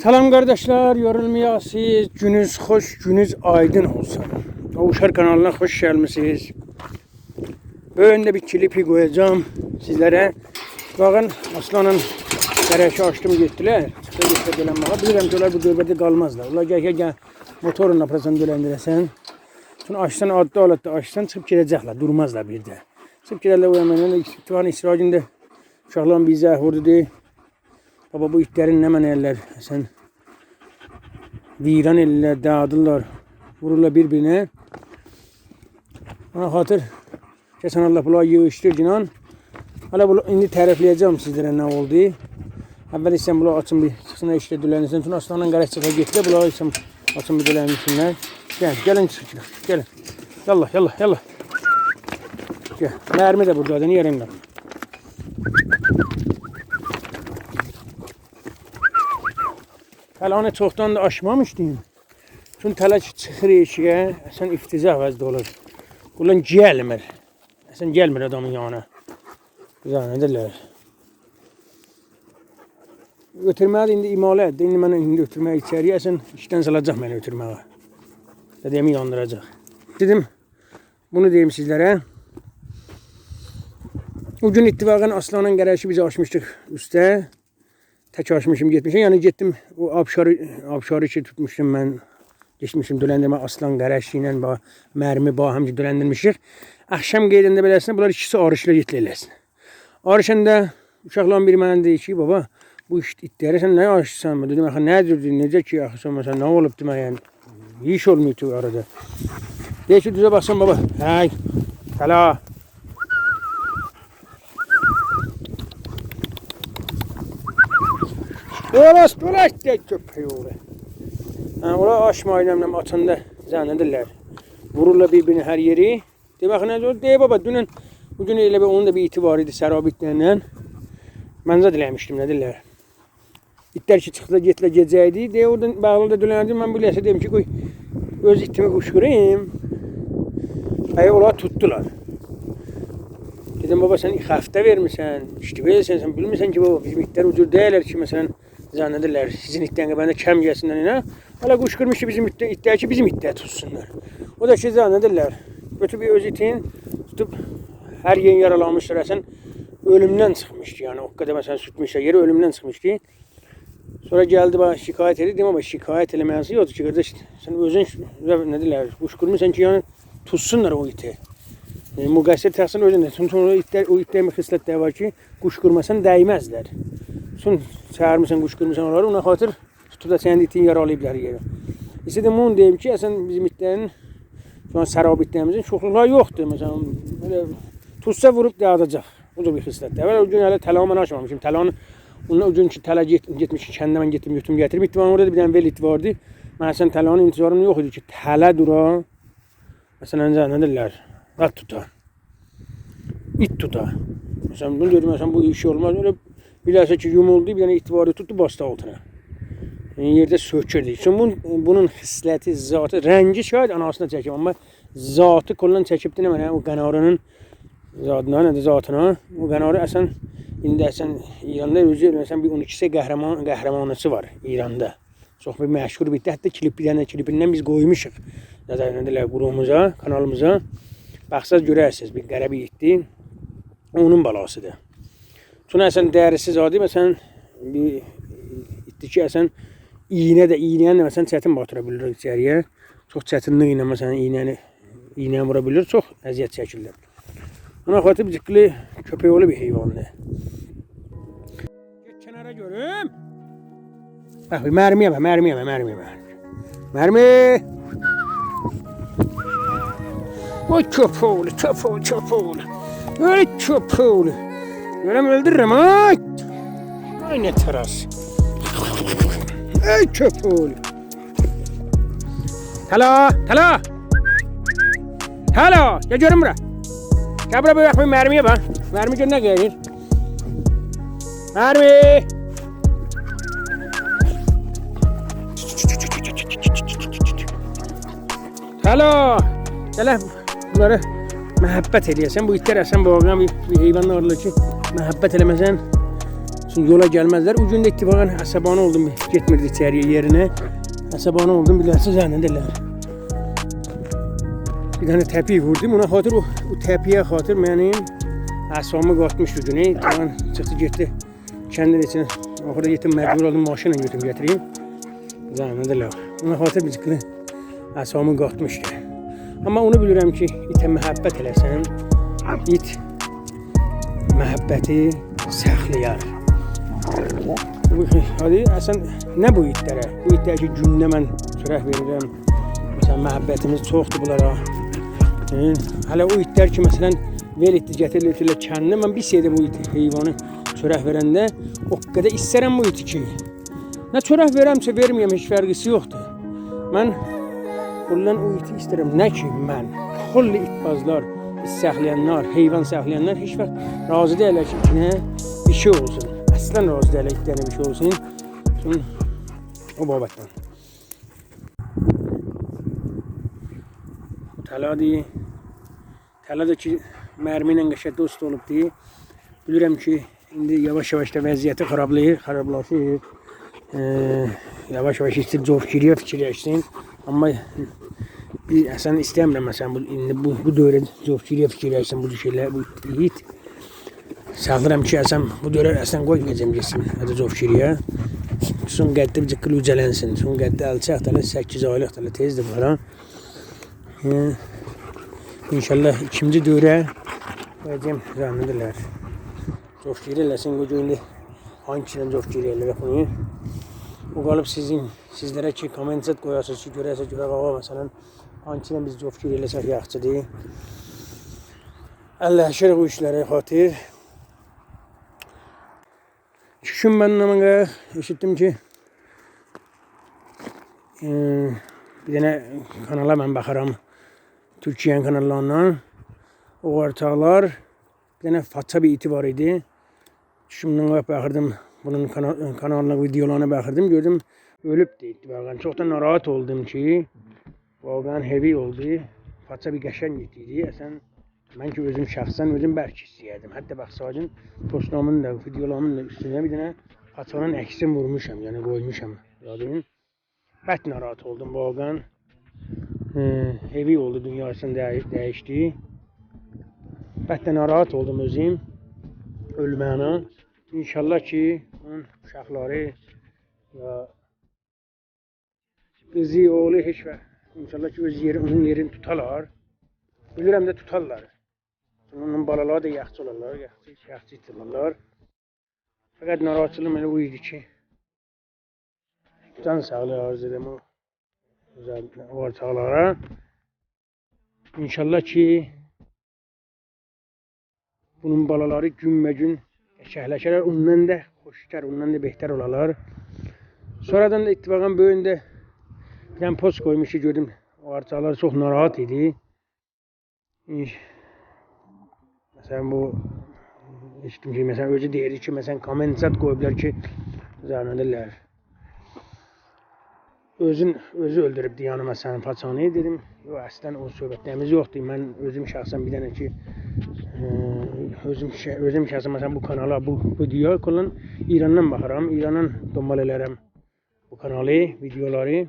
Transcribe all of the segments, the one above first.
Salam kardeşler, yorulmayasınız, gününüz hoş, gününüz aydın olsun. Avuşar kanalına hoş gelmişsiniz. Böyle bir klipi koyacağım sizlere. Bakın aslanın gereşi açtım gittiler. Çıktı gitti dolanmağa. Bilirəm ki, onlar bu dövbədə qalmazlar. Onlar gel motorun aparasan döndürəsən. Sonra açsan adlı alatda açsan çıkıp gidəcəklər, durmazlar bir də. Çıkıp gedərlər o yandan. Tuğan İsrail'inde uşaqların bizi vurdu deyil. Baba bu itlerin ne meneller sen viran eller dağıdırlar, vururlar birbirine. Ona hatır geçen Allah bunları yığıştır cinan. Hala bunu indi tərifləyəcəm sizlere ne oldu. Əvvəl isə bunları açın bir çıxsına işte dölənirsən. Sonra aslanla qarək çıxa getdi. Bunları isə açın bir dölənirsinlər. Gəlin çıxın. Gəlin. Yallah. Gel. Mermi de buradadır. Niye rengar? Təlanı çoxdan da aşmamışdım. Çünki tələ çıxır eşiyə, sən iftiza vəzdə olur. Ulan gəlmir. Sən gəlmir adamın yanına. Güzel nedirlər? Götürməyə indi imalə etdi. İndi mənə indi götürməyə içəriyə, sən işdən salacaq məni götürməyə. Dediyimi yandıracaq. Dedim, bunu deyim sizlərə. O gün ittifaqın aslanın qərəşi bizi açmışdıq üstə. Tək açmışım getmişim. Yani gittim o abşarı ki tutmuştum ben. Geçmişim döləndirmə aslan qərəşi ilə mərmi bahəmci döləndirmişik. Axşam qeydində beləsinə bunlar ikisi arışla getlələsin. Arışında uşaqların biri mənə deyir ki, baba bu itləri sən nə aşırsan mı? Dedim, axı nədir? Necə ki, axı sən məsələn nə olub demə yəni. İş olmuyor arada. Deyir ki, düzə baxsan baba. Hey, təla. Dolaş de köpeği oğlu. Ola aşmayla atında zannederler. Vururlar birbirini her yeri. Demek ne olur? De baba bugün öyle onun da bir itibarıydı Serabitlerle. Ben de dilemiştim ne diller. İtler ki çıktı getlə gecəydi. De oradan bağlı da dönərdim. Ben bu dedim ki koy öz itimi kuşkurayım. Ola tuttular. Dedim baba sen 2 hafta vermişsən. İşte verirsen sen bilmirsən ki baba bizim itler ucur değerler ki mesela zannederler sizin itlerine ben de kem gelsinler yine. Hala kuşkurmuş ki bizim itler ki bizim itler tutsunlar. O da şey zannederler. Kötü bir öz itin tutup her yerin yaralanmışlar sen ölümden çıkmıştı yani o kadar mesela sütmüşler yeri ölümden çıkmıştı. Sonra geldi bana şikayet edildi ama şikayet elemesi yoktu ki kardeş sen özün ne diler kuşkurmuşsan ki yani tutsunlar o iti. Müqəssir təqsir özündə. Sonra o itlərin xislətləri var ki, quş qurmasan dəymezlər. Son çağırmışsan, quş qurmasan onları, ona xatır tutub da sənin itin yaralayıblar yerə. İstədim onu deyim ki, əsən bizim itlərin, şu an sərab itlərimizin çoxluqları yoxdur. Məsələn, belə tutsa vurub dağıdacaq. O da bir xislətdir. Əvvəl o gün hələ təlanı mən açmamışım. Təlanı, o gün ki, tələ getmiş, kəndə mən getdim, götüm gətirib. İttivanın orada bir dənə vel it vardı. Mən əsən təlanın intizarım yox idi ki, tələ dura. Məsələn, nə deyirlər? At tuta. İt tuta. Mesela bunu dedim mesela bu iş olmaz. Öyle bilhassa ki yumuldu bir tane itibarı tuttu bastı altına. Yani yerde sökürdü. Çünkü bunun xisleti, zatı, rengi şayet anasına çekim ama zatı kolundan çekip de ne o qanarının zatına ne de zatına o qanarı əsən indi əsən İranda özü mesela bir 12'si qəhrəmanısı var İranda. Çox bir məşhur bir hətta klipindən biz qoymuşuq. Nəzərləndilər qurumuza, kanalımıza. Baxsaz görərsiniz bir qərəbi itdi. Onun balasıdır. Çünkü əsən dərisiz adi məsələn bir itdi ki əsən iynəyə də məsələn çətin batıra bilir içəriyə. Çox çətinlik ilə məsələn iynəyə vura bilir, çox əziyyət çəkirlər. Ona xatib cikli köpək oğlu bir heyvandır. Geç kənara görüm. Bax, mərmiyə bax, mərmi. Oy köpoğlu. Öyle köpoğlu. Görem öldürürüm ay. Ay ne teras. Ey köpoğlu. Tala. Ya görüm bura. Gel buraya bak bir mermiye bak. Mermi gönne gelir. Mermi. Tala. Gel bunları məhəbbət eləyəsən, bu itlər əsən bağlayan bir heyvanlarla ki, məhəbbət eləməsən, olsun, yola gelmezler. O gün də ittifaqən əsəbana oldum, getmirdi içəriyə yerinə. Əsəbana oldum, bilərsiz zannederlər. Bir tane təpik vurdum, ona xatir o təpiyə xatir mənim əsabımı qatmışdı günü. Tamam, çıxdı getdi kəndin içinə. Axırda getdim, məcbur oldum, maşınla götürüb gətireyim. Zannederlər. Ona xatir bir çıxdı əsabımı qatmışdı. Amma onu bilirəm ki, itə məhəbbət eləsən, it məhəbbəti saxlayar. Hadi, əsən nə bu itlərə? Bu itlərə ki, gündə mən sürək verirəm. Məsələn, məhəbbətimiz çoxdur bunlara. Hələ o itlər ki, məsələn, vel etdi, gətirilir kəndinə. Mən bir şeydə bu heyvanı çörək verəndə o qədər istərəm bu iti ki. Nə çörək verəmsə verməyəm, heç fərqisi yoxdur. Mən bundan o iti istərəm. Nə ki, mən, xolli itbazlar, it saxlayanlar, heyvan saxlayanlar heç vaxt razı deyirlər ki, itinə bir şey olsun. Əslən razı deyirlər itlərinə bir şey olsun. Sonra o babətdən. Taladır. Tala da ki, mərmi ilə qəşəng dost olubdur. Bilirəm ki, indi yavaş-yavaş da vəziyyəti xarablaşır. Yavaş-yavaş istəyib Covgiriyə fikirləşsin. Amma əsən istəmirəm, məsələn, indi bu dövrə Covgiriyə fikirləşsin, bu şeylər, bu it. Sağlıram ki, əsən bu dövrə əsən qoymayacam geçsin, hədə Covgiriyə. Son qəddə bir cıqqıl ucələnsin. Son qəddə alçaq da 8 aylıq da tezdir bunlara. İnşallah ikinci dövrə qoyacam, zannederlər. Covgiriyə eləsin, bu gündə hangisindən Covgiriyə eləmək bunu. O qalıb sizlərə ki, kommentat qoyasınız ki, görəsiniz, görək ağa, məsələn, hangisindən biz Covgiriyə eləsək yaxşıdır. Əlləşir bu işlərə xatir. 2 gün məndən eşitdim ki, bir dənə kanala mən baxaram, Türkiye'nin kanallarından. O ortaqlar, bir dənə Fatsa bir iti var idi. Şimdiden baxırdım, bunun kanalına, videolarına baxırdım, gördüm, ölübdü itibaren. Çox da narahat oldum ki, vaqəən heavy oldu. Fatsa bir qəşəng iti idi. Əsən, mən ki, özüm şəxsən, özüm bərk istəyərdim. Hətta bax, sağcın postlarımın da, videolarımın da üstünə bir dənə Fatsanın əksini vurmuşam, yəni qoymuşam. Yadın. Bət narahat oldum vaqəən. Heavy oldu, dünyasını dəyişdi. Bət də narahat oldum özüm. Ölməyənə. İnşallah ki, onun uşaqları ya qızı, oğlu heç və İnşallah ki, onun yerini tutarlar. Bilirəm də tutarlar. Onun balaları da yaxşı olarlar, yaxşı itirlərlər. Fəqət narahatçılığım elə bu idi ki, can sağlığı arz edəm o ortaqlara. İnşallah ki, bunun balaları günbə-gün şəhləşərlər, ondan da xoşkar, ondan da behtər olarlar. Sonradan da ittifaqən böyündə bir tane post koymuş ki, gördüm, o ortaqlar çox narahat idi. Məsələn, bu eşitdim ki, məsələn, özü deyirdi ki, məsələn, kommentat qoyublar ki, zannederlər. Özü öldürübdü yanıma sənin Fatsanı, dedim. Yox, əslən o söhbətlərimiz yoxdur. Mən özüm şəxsən bir dənə ki, özüm şəxsən məsələn bu kanala, bu video olan İrandan baxaram. İrandan dombal elərəm bu kanalı, videoları.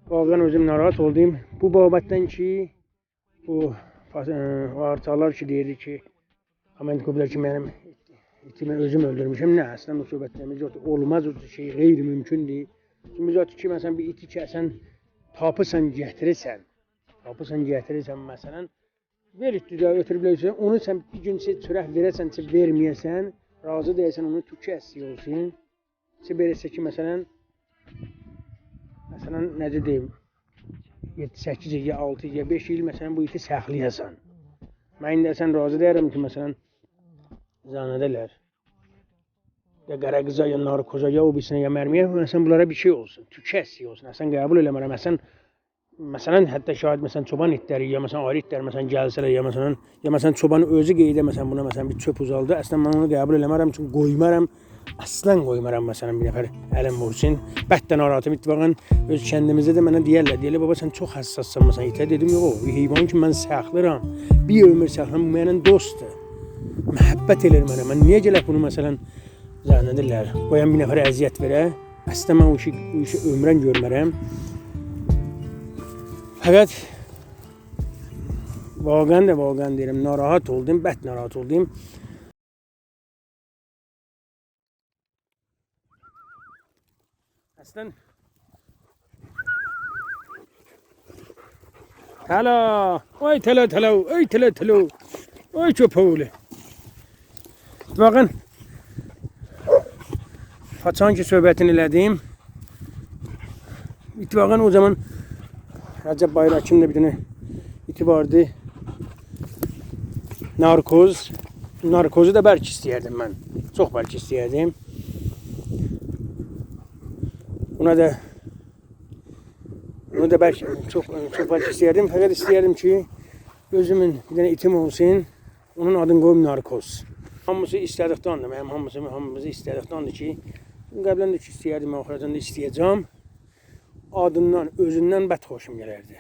Vaqəən özüm narahat oldum. Bu babətdən ki, bu ortaqlar ki, deyirdi ki, komment qoyublar ki, mənim itimi özüm öldürmüşəm. Nə, əslən o söhbətlərimiz yoxdur. Olmaz o şey, qeyri-mümkündür. Şimdi zaten ki, məsələn, bir iti ki, sən tapırsan, gətirirsən məsələn, veribdir də, ötürüblər, onu sən bir gün çörək verəsən, verməyəsən, razı deyəsən, onu tükü əsli olsun. Verəsə ki, məsələn, necə deyim, 7-8 il, 6 il, 5 il, məsələn, bu iti saxlayasan. Mən indi sən razı deyərəm ki, məsələn, zannederlər. Ya Qaraqıza, ya Narkoza, ya o birisine, ya mərmiyə, məsələn, bunlara bir şey olsun, tükü əsli olsun. Sən qəbul eləmərəm, məsələn, hətta şahid, məsələn, çoban itləri, ya məsələn, ayrı itləri, məsələn, gəlsələr, ya məsələn, çobanı özü qeydə, məsələn, buna, məsələn, bir çöp uzaldı. Əslən, mən onu qəbul eləmərəm, çünki qoymaram, əslən qoymaram, məsələn, bir nəfər əlim vursun. Bətdən narahatım, ittifaqən öz kəndimizdə də mənə deyərlər, baba, sən çox həssassan, məsələn, itə. Dedim, yox, bir heyvan ki, mən saxlayıram, bir ömür saxlayıram, bu mənim dostdur. Məhəbbət edir mənə, mən niyə gələk bunu, məsələn, zənədirlər. Qoyan bir nəfərə əziyyət verə. Əslində mən o işi ömrən görmərəm. Fəqət vaqən deyirəm, narahat oldum, bət narahat oldum. Əslən Hələ, ay tələ, ay köpəğuli. Baxın, façan ki söhbətini elədim. İttifaqən o zaman Rəcəb Bayrakın da bir dənə iti vardı. Narkoz. Narkozu da bəlkə istəyərdim mən. Çox bəlkə istəyərdim. Ona da bəlkə çox bəlkə istəyərdim. Fəqət istəyərdim ki, özümün bir dənə itim olsun. Onun adını qoyum Narkoz. Hamısı istədikdandır. Mənim hamımızı istədikdandır ki, qəblən də ki istəyərdim, axıracanda da istəyəcəm. Adından, özündən bət xoşum gələrdi.